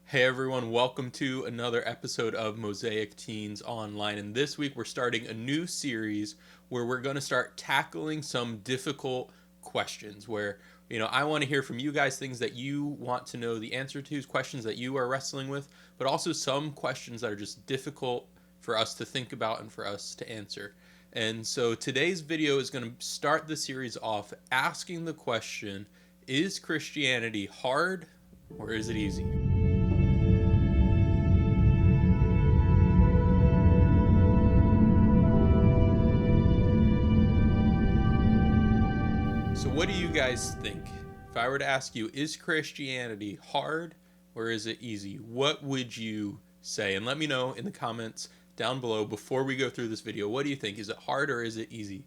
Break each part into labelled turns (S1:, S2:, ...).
S1: Hey everyone, welcome to another episode of Mosaic Teens Online. And this week we're starting a new series where we're going to start tackling some difficult questions where, I want to hear from you guys things that you want to know the answer to, questions that you are wrestling with, but also some questions that are just difficult for us to think about and for us to answer. And so today's video is going to start the series off asking the question, is Christianity hard or is it easy? So, what do you guys think? If I were to ask you, is Christianity hard or is it easy? What would you say? And let me know in the comments down below before we go through this video. What do you think? Is it hard or is it easy?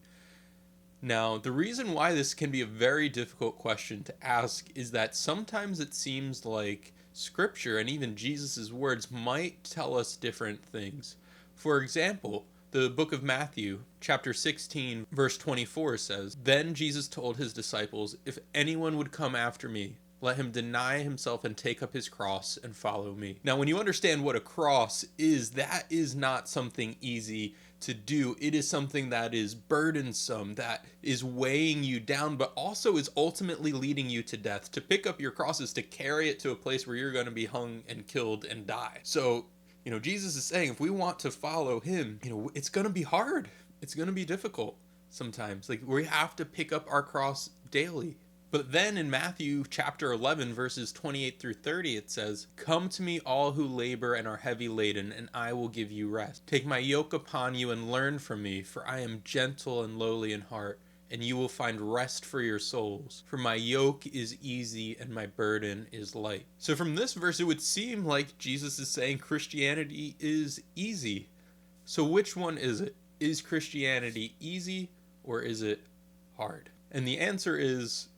S1: Now, the reason why this can be a very difficult question to ask is that sometimes it seems like Scripture and even Jesus' words might tell us different things. For example, the book of Matthew, chapter 16, verse 24 says, "Then Jesus told his disciples, 'If anyone would come after me, let him deny himself and take up his cross and follow me.'" Now, when you understand what a cross is, that is not something easy to do. It is something that is burdensome, that is weighing you down, but also is ultimately leading you to death. To pick up your cross is to carry it to a place where you're going to be hung and killed and die. So, Jesus is saying if we want to follow him, it's going to be hard. It's going to be difficult sometimes. Like, we have to pick up our cross daily. But then in Matthew chapter 11, verses 28 through 30, it says, "Come to me, all who labor and are heavy laden, and I will give you rest. Take my yoke upon you and learn from me, for I am gentle and lowly in heart, and you will find rest for your souls. For my yoke is easy and my burden is light." So from this verse, it would seem like Jesus is saying Christianity is easy. So which one is it? Is Christianity easy or is it hard? And the answer is,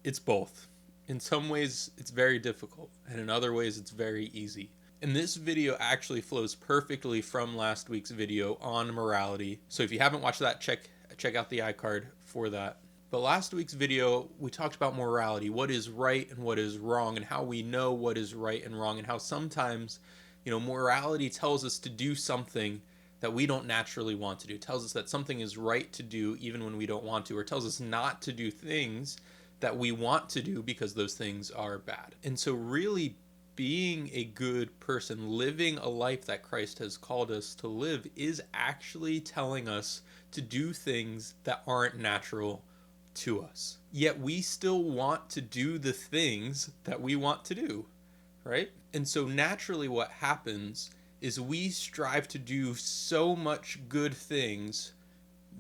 S1: it's both. In some ways, it's very difficult, and in other ways, it's very easy. And this video actually flows perfectly from last week's video on morality. So if you haven't watched that, check out the iCard for that. But last week's video, we talked about morality, what is right and what is wrong, and how we know what is right and wrong, and how sometimes, morality tells us to do something that we don't naturally want to do. It tells us that something is right to do even when we don't want to, or tells us not to do things that we want to do because those things are bad. And so really being a good person, living a life that Christ has called us to live, is actually telling us to do things that aren't natural to us. Yet we still want to do the things that we want to do, right? And so naturally what happens is we strive to do so much good things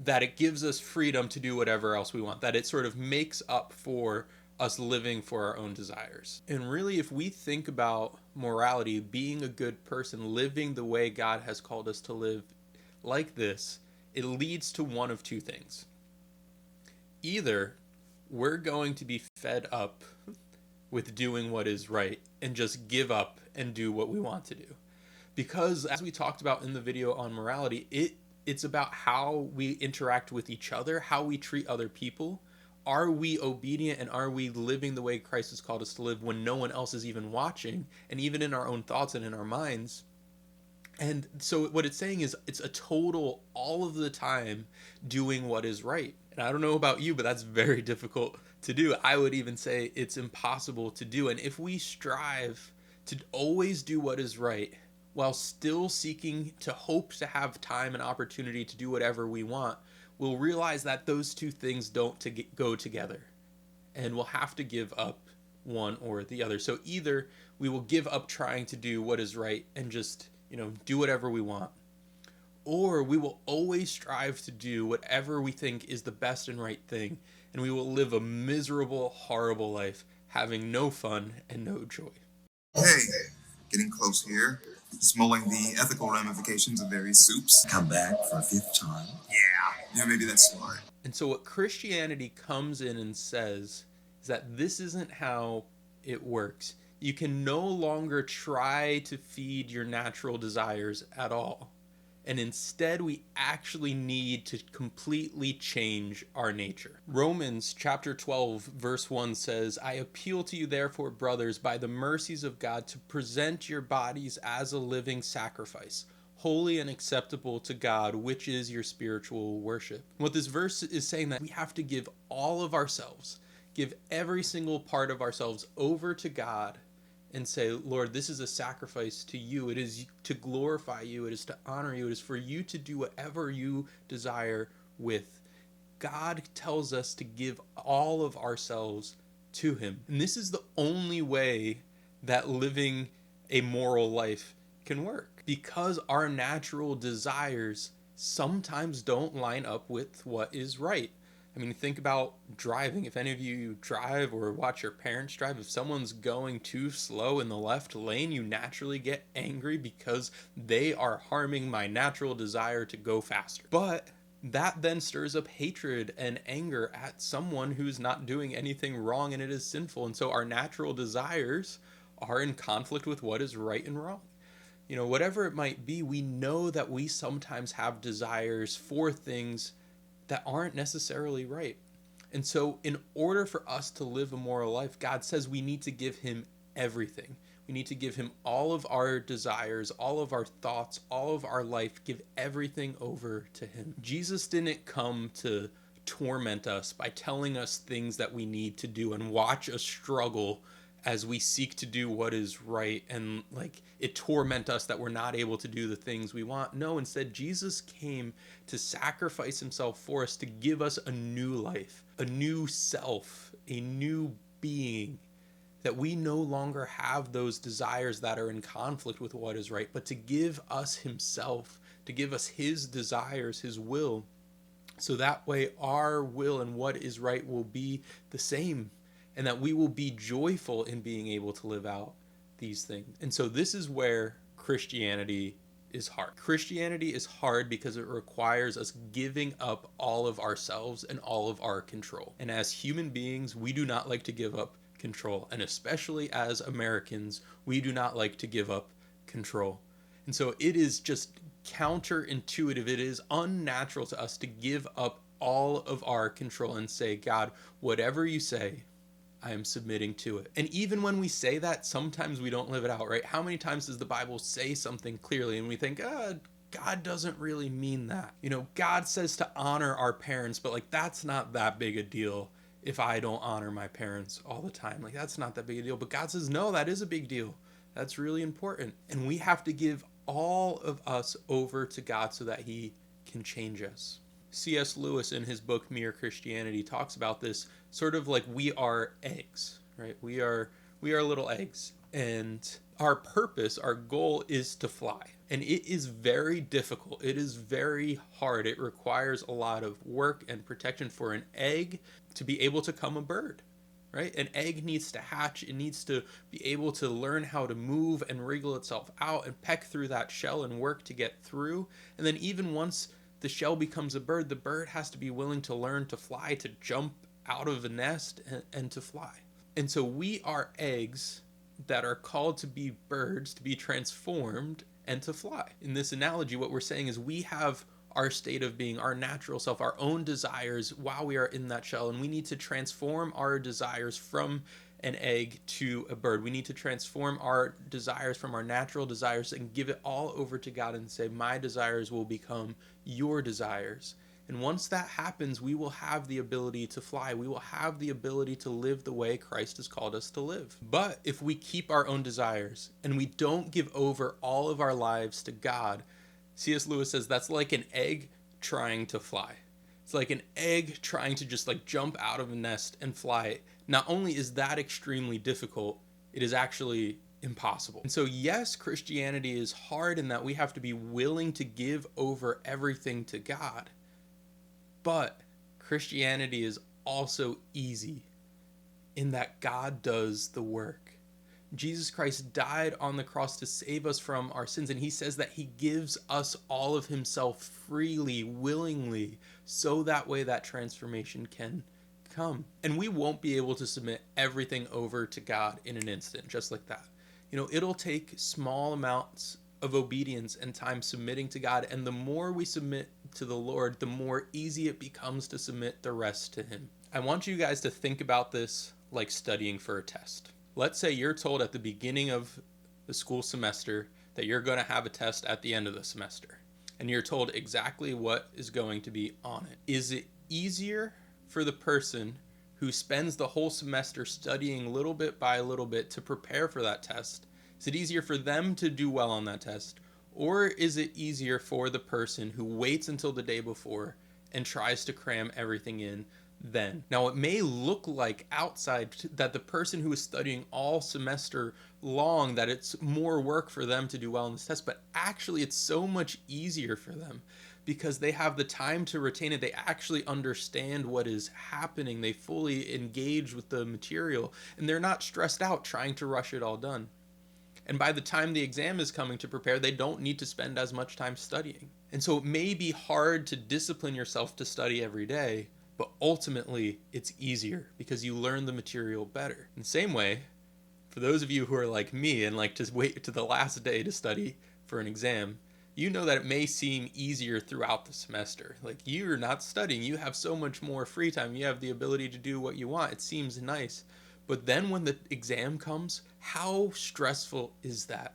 S1: that it gives us freedom to do whatever else we want, that it sort of makes up for us living for our own desires. And really, if we think about morality, being a good person, living the way God has called us to live like this, it leads to one of two things. Either we're going to be fed up with doing what is right and just give up and do what we want to do. Because as we talked about in the video on morality, it's about how we interact with each other, how we treat other people. Are we obedient and are we living the way Christ has called us to live when no one else is even watching, and even in our own thoughts and in our minds? And so what it's saying is it's a total, all of the time, doing what is right. And I don't know about you, but that's very difficult to do. I would even say it's impossible to do. And if we strive to always do what is right, while still seeking to hope to have time and opportunity to do whatever we want, we'll realize that those two things don't go together. And we'll have to give up one or the other. So either we will give up trying to do what is right and just, do whatever we want, or we will always strive to do whatever we think is the best and right thing, and we will live a miserable, horrible life, having no fun and no joy.
S2: Hey, getting close here. Just mulling the ethical ramifications of various soups.
S3: Come back for a fifth time.
S2: Yeah, maybe that's smart.
S1: And so what Christianity comes in and says is that this isn't how it works. You can no longer try to feed your natural desires at all. And instead, we actually need to completely change our nature. Romans chapter 12, verse 1 says, I appeal to you, therefore, brothers, by the mercies of God, to present your bodies as a living sacrifice, holy and acceptable to God, which is your spiritual worship. What this verse is saying, that we have to give all of ourselves, give every single part of ourselves over to God and say, Lord, this is a sacrifice to you. It is to glorify you. It is to honor you. It is for you to do whatever you desire with. God tells us to give all of ourselves to him. And this is the only way that living a moral life can work, because our natural desires sometimes don't line up with what is right. I mean, think about driving. If any of you drive or watch your parents drive, if someone's going too slow in the left lane, you naturally get angry because they are harming my natural desire to go faster. But that then stirs up hatred and anger at someone who's not doing anything wrong, and it is sinful. And so our natural desires are in conflict with what is right and wrong. You know, whatever it might be, we know that we sometimes have desires for things that aren't necessarily right. And so in order for us to live a moral life, God says we need to give him everything. We need to give him all of our desires, all of our thoughts, all of our life, give everything over to him. Jesus didn't come to torment us by telling us things that we need to do and watch us struggle as we seek to do what is right, and like it torment us that we're not able to do the things we want. No, instead, Jesus came to sacrifice himself for us, to give us a new life, a new self, a new being, that we no longer have those desires that are in conflict with what is right, but to give us himself, to give us his desires, his will, so that way our will and what is right will be the same, and that we will be joyful in being able to live out these things. And so this is where Christianity is hard. Christianity is hard because it requires us giving up all of ourselves and all of our control. And as human beings, we do not like to give up control. And especially as Americans, we do not like to give up control. And so it is just counterintuitive. It is unnatural to us to give up all of our control and say, God, whatever you say, I am submitting to it. And even when we say that, sometimes we don't live it out, right? How many times does the Bible say something clearly and we think, God doesn't really mean that? You know, God says to honor our parents, but like that's not that big a deal if I don't honor my parents all the time. Like that's not that big a deal. But God says, no, that is a big deal. That's really important. And we have to give all of us over to God so that he can change us. C.S. Lewis, in his book Mere Christianity, talks about this sort of like we are eggs, right? We are little eggs, and our purpose, our goal is to fly. And it is very difficult. It is very hard. It requires a lot of work and protection for an egg to be able to become a bird, right? An egg needs to hatch. It needs to be able to learn how to move and wriggle itself out and peck through that shell and work to get through. And then even once the shell becomes a bird, the bird has to be willing to learn to fly, to jump out of a nest and to fly. And so we are eggs that are called to be birds, to be transformed and to fly. In this analogy, what we're saying is we have our state of being, our natural self, our own desires while we are in that shell, and we need to transform our desires from an egg to a bird. We need to transform our desires from our natural desires and give it all over to God and say, my desires will become your desires. And once that happens, we will have the ability to fly. We will have the ability to live the way Christ has called us to live. But if we keep our own desires and we don't give over all of our lives to God, C.S. Lewis says that's like an egg trying to fly. It's like an egg trying to just like jump out of a nest and fly. Not only is that extremely difficult, it is actually impossible. And so yes, Christianity is hard in that we have to be willing to give over everything to God. But Christianity is also easy in that God does the work. Jesus Christ died on the cross to save us from our sins, and he says that he gives us all of himself freely, willingly, so that way that transformation can come. And we won't be able to submit everything over to God in an instant, just like that. You know, it'll take small amounts of obedience and time submitting to God. And the more we submit to the Lord, the more easy it becomes to submit the rest to Him. I want you guys to think about this like studying for a test. Let's say you're told at the beginning of the school semester that you're going to have a test at the end of the semester, and you're told exactly what is going to be on it. Is it easier for the person who spends the whole semester studying little bit by little bit to prepare for that test? Is it easier for them to do well on that test? Or is it easier for the person who waits until the day before and tries to cram everything in then? Now, it may look like outside that the person who is studying all semester long, that it's more work for them to do well in this test, but actually it's so much easier for them because they have the time to retain it. They actually understand what is happening. They fully engage with the material, and they're not stressed out trying to rush it all done. And by the time the exam is coming to prepare, they don't need to spend as much time studying. And so it may be hard to discipline yourself to study every day, but ultimately it's easier because you learn the material better. In the same way, for those of you who are like me and like to wait to the last day to study for an exam, you know that it may seem easier throughout the semester. Like, you're not studying, you have so much more free time, you have the ability to do what you want. It seems nice. But then when the exam comes, how stressful is that?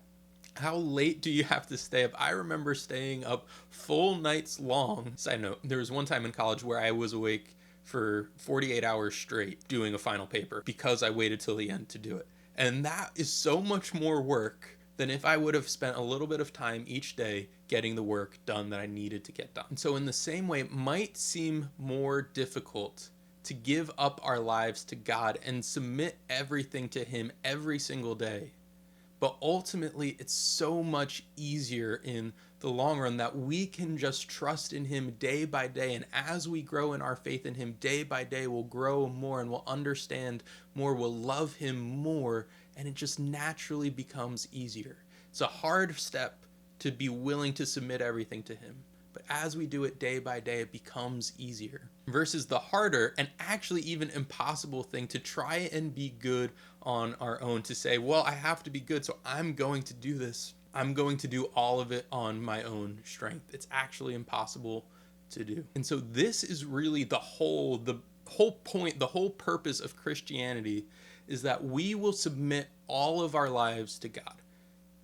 S1: How late do you have to stay up? I remember staying up full nights long. Side note, there was one time in college where I was awake for 48 hours straight doing a final paper because I waited till the end to do it. And that is so much more work than if I would have spent a little bit of time each day getting the work done that I needed to get done. And so in the same way, it might seem more difficult to give up our lives to God and submit everything to Him every single day. But ultimately, it's so much easier in the long run that we can just trust in Him day by day. And as we grow in our faith in Him day by day, we'll grow more and we'll understand more, we'll love Him more, and it just naturally becomes easier. It's a hard step to be willing to submit everything to Him. But as we do it day by day, it becomes easier. Versus the harder and actually even impossible thing to try and be good on our own, to say, well, I have to be good, so I'm going to do this. I'm going to do all of it on my own strength. It's actually impossible to do. And so this is really the whole point, the whole purpose of Christianity is that we will submit all of our lives to God.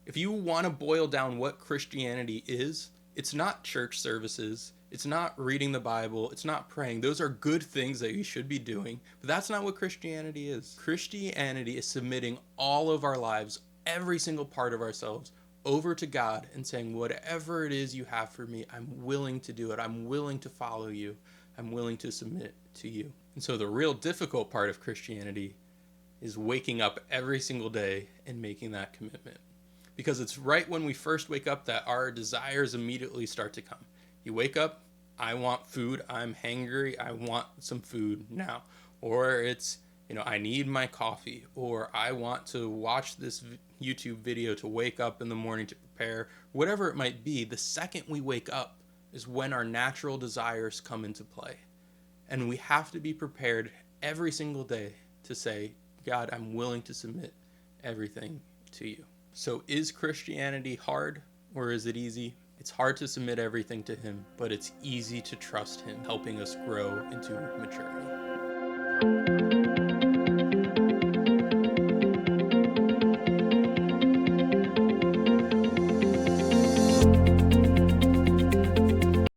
S1: If you want to boil down what Christianity is, it's not church services, it's not reading the Bible, it's not praying. Those are good things that you should be doing, but that's not what Christianity is. Christianity is submitting all of our lives, every single part of ourselves, over to God and saying, whatever it is you have for me, I'm willing to do it. I'm willing to follow you. I'm willing to submit to you. And so the real difficult part of Christianity is waking up every single day and making that commitment. Because it's right when we first wake up that our desires immediately start to come. You wake up, I want food, I'm hangry, I want some food now. Or it's, I need my coffee, or I want to watch this YouTube video to wake up in the morning to prepare. Whatever it might be, the second we wake up is when our natural desires come into play. And we have to be prepared every single day to say, God, I'm willing to submit everything to you. So is Christianity hard or is it easy? It's hard to submit everything to Him, but it's easy to trust Him, helping us grow into maturity.